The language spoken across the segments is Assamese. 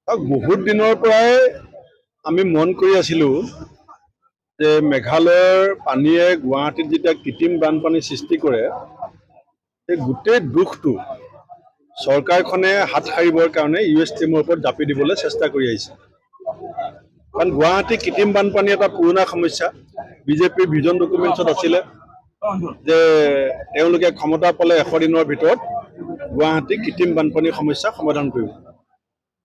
বহুত দিনৰ পৰাই আমি মন কৰি আছিলোঁ যে মেঘালয়ৰ পানীয়ে গুৱাহাটীত যেতিয়া কৃত্ৰিম বানপানী সৃষ্টি কৰে সেই গোটেই দুখটো চৰকাৰখনে হাত সাৰিবৰ কাৰণে US টিমৰ ওপৰত জাপি দিবলৈ চেষ্টা কৰি আহিছে। কাৰণ গুৱাহাটী কৃত্ৰিম বানপানী এটা পুৰণা সমস্যা। বিজেপিৰ ভিজন ডকুমেণ্টছত আছিলে যে তেওঁলোকে ক্ষমতা পালে 100 দিনৰ ভিতৰত গুৱাহাটী কৃত্ৰিম বানপানীৰ সমস্যা সমাধান কৰিব।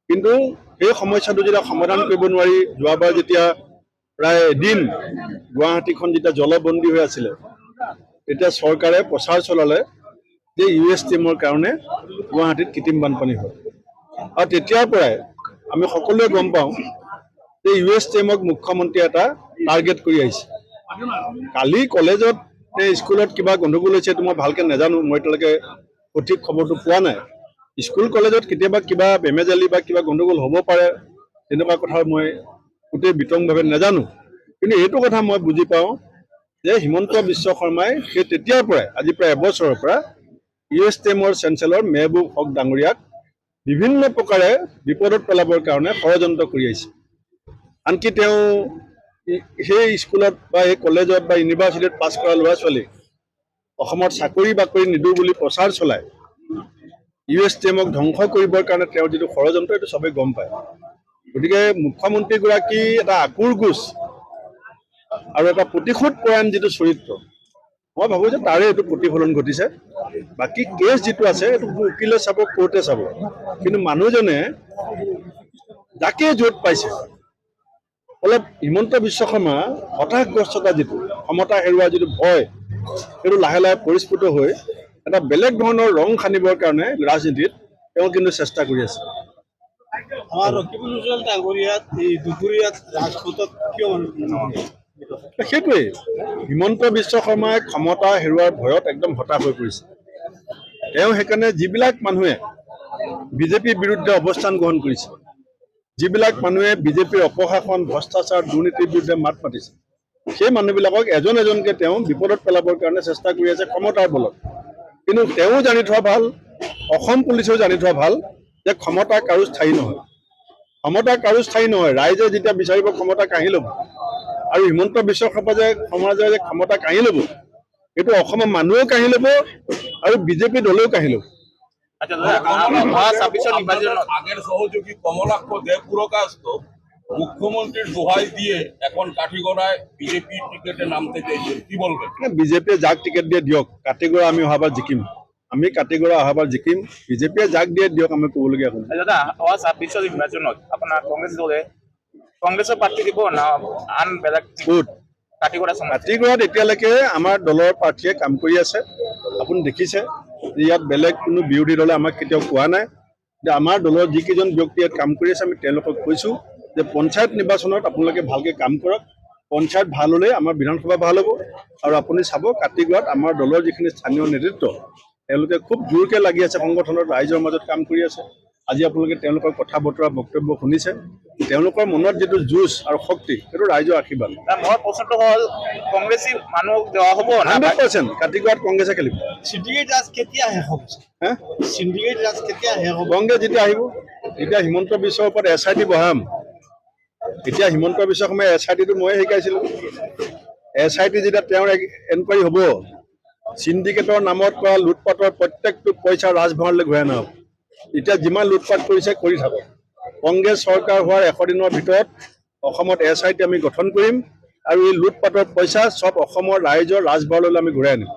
কিন্তু সেই সমস্যাটো যেতিয়া সমাধান কৰিব নোৱাৰি যোৱাবাৰ যেতিয়া প্ৰায় এদিন গুৱাহাটীখন যেতিয়া জলবন্দী হৈ আছিলে তেতিয়া চৰকাৰে প্ৰচাৰ চলালে যে US টিমৰ কাৰণে গুৱাহাটীত কৃত্ৰিম বানপানী হয়। আৰু তেতিয়াৰ পৰাই আমি সকলোৱে গম পাওঁ যে US টিমক মুখ্যমন্ত্ৰীয়ে এটা টাৰ্গেট কৰি আহিছে। কালি কলেজত স্কুলত কিবা গণ্ডগোল হৈছে এইটো মই ভালকৈ নাজানো, মই এতিয়ালৈকে সঠিক খবৰটো পোৱা নাই। স্কুল কলেজত কেতিয়াবা কিবা বেমেজালি বা কিবা গণ্ডগোল হ'ব পাৰে, তেনেকুৱা কথা মই গোটেই বিতংভাৱে নাজানো। কিন্তু এইটো কথা মই বুজি পাওঁ যে হিমন্ত বিশ্ব শৰ্মাই সেই তেতিয়াৰ পৰাই আজি প্ৰায় এবছৰৰ পৰা US টিমৰ চেঞ্চেলৰ মেহবুব হক ডাঙৰীয়াক বিভিন্ন প্ৰকাৰে বিপদত পেলাবৰ কাৰণে ষড়যন্ত্ৰ কৰি আহিছে। আনকি তেওঁ সেই স্কুলত বা এই কলেজত বা ইউনিভাৰ্চিটিত পাছ কৰা ল'ৰা ছোৱালীক অসমত চাকৰি বাকৰি নিদিওঁ বুলি প্ৰচাৰ চলায় US টিমক ধ্বংস কৰিবৰ কাৰণে তেওঁৰ যিটো ষড়যন্ত্ৰ এইটো চবেই গম পায়। গতিকে মুখ্যমন্ত্ৰীগৰাকী এটা আকুৰ গোজ আৰু এটা প্ৰতিশোধ পৰায়ণ যিটো চৰিত্ৰ, মই ভাবোঁ যে তাৰে এইটো প্ৰতিফলন ঘটিছে। বাকী কেছ যিটো আছে এইটো উকিলে চাব, কোৰ্টে চাব। কিন্তু মানুহজনে যাকে য'ত পাইছে অলপ হিমন্ত বিশ্ব শৰ্মা হতাশগ্ৰস্ততা যিটো ক্ষমতা হেৰুৱাৰ যিটো ভয় সেইটো লাহে লাহে পৰিস্ফুট হৈ এটা বেলেগ ধৰণৰ ৰং সানিবৰ কাৰণে ৰাজনীতিত তেওঁ কিন্তু চেষ্টা কৰি আছে। আমাৰ ৰকিবুল উজ্জ্বল ডাঙৰীয়াত এই দুপৰীয়াত ৰাজপথত কিয় সেইটোৱেই হিমন্ত বিশ্ব শৰ্মাই ক্ষমতা হেৰুৱাৰ ভয়ত একদম হতাশ হৈ পৰিছে। তেওঁ সেইকাৰণে যিবিলাক মানুহে বিজেপিৰ বিৰুদ্ধে অৱস্থান গ্ৰহণ কৰিছে, যিবিলাক মানুহে বিজেপিৰ অপশাসন ভ্ৰষ্টাচাৰ দুৰ্নীতিৰ বিৰুদ্ধে মাত মাতিছে, সেই মানুহবিলাকক এজন এজনকৈ তেওঁ বিপদত পেলাবৰ কাৰণে চেষ্টা কৰি আছে ক্ষমতাৰ বলত। কিন্তু তেওঁ জানি থোৱা ভাল, অসম পুলিচেও জানি থোৱা ভাল যে ক্ষমতা কাৰো স্থায়ী নহয়। ক্ষমতা কাৰো স্থায়ী নহয়। ৰাইজে যেতিয়া বিচাৰিব ক্ষমতা কাঢ়ি ল'ব আৰু হিমন্ত বিশ্ব সমাজে যে ক্ষমতা কাঢ়ি ল'ব এইটো অসমৰ মানুহেও কাঢ়ি ল'ব আৰু বিজেপি দলেও কাঢ়ি ল'ব। আগের সহযোগী কমলাক্ষ দেবপুরকাস্ত মুখ্যমন্ত্রীর দোহাই দিয়ে এখন কাঠিগড়ায় বিজেপি টিকেটে নামতে চাইছেন, কি বলবেন? বিজেপিয়ে যাক টিকেট দিয়ে দিয়ক, কাটিগড়া আমি অহাবাৰ জিকিম। আমি কাটিগড়া অহাবাৰ জিকিম, বিজেপিয়ে যাক দিয়ে দিয়ক, আমি ক'বলগীয়া শুনো। দাদা অহা 26 নিৰ্বাচনত আপোনাৰ কংগ্ৰেছ দলে কংগ্ৰেছৰ প্ৰাৰ্থী দিব না আন বেলেগ ক'ত? কাটিগড়াত এতিয়ালৈকে আমাৰ দলৰ প্ৰাৰ্থীয়ে কাম কৰি আছে। আপুনি দেখিছে যে ইয়াত বেলেগ কোনো বিৰোধী দলে আমাক কেতিয়াও কোৱা নাই যে আমাৰ দলৰ যিকেইজন ব্যক্তি ইয়াত কাম কৰি আছে আমি তেওঁলোকক কৈছোঁ যে পঞ্চায়ত নিৰ্বাচনত আপোনালোকে ভালকৈ কাম কৰক। পঞ্চায়ত ভাল হ'লে আমাৰ বিধানসভা ভাল হ'ব। আৰু আপুনি চাব কাটিগড়াত আমাৰ দলৰ যিখিনি স্থানীয় নেতৃত্ব তেওঁলোকে খুব জোৰকৈ লাগি আছে, সংগঠনত ৰাইজৰ মাজত কাম কৰি আছে। আজি আপোনালোকে তেওঁলোকৰ কথা বতৰা বক্তব্য শুনিছে। তেওঁলোকৰ মনত যিটো যুঁজ আৰু শক্তি সেইটো ৰাইজৰ আশীৰ্বাদ। মোৰ প্ৰশ্নটো হ'ল কংগ্ৰেছী মানুহক দেওয়া হ'ব 100% কাটিগড়াত কংগ্ৰেছে খেলিব। চিণ্ডিকেট ৰাজ কেতিয়া শেষ হ'ব? চিণ্ডিকেট ৰাজ কেতিয়া শেষ হ'ব? কংগ্ৰেছ যেতিয়া আহিব, এতিয়া হিমন্ত বিশ্বৰ ওপৰত SIT বহাম। এতিয়া হিমন্ত বিশ্ব শৰ্মাই SITটো ময়ে শিকাইছিলোঁ। SIT যেতিয়া তেওঁৰ এনকুৱাৰী হ'ব, চিণ্ডিকেটৰ নামত কৰা লুটপাটৰ প্ৰত্যেকটো পইচা ৰাজভঁৰাললৈ ঘূৰাই নহ'ব। এতিয়া যিমান লুটপাট কৰিছে কৰি থাকক। কংগ্ৰেছ চৰকাৰ হোৱাৰ 100 দিনৰ ভিতৰত অসমত SIT আমি গঠন কৰিম আৰু এই লুটপাটৰ পইচা চব অসমৰ ৰাইজৰ ৰাজভঁৰাললৈ আমি ঘূৰাই আনিম।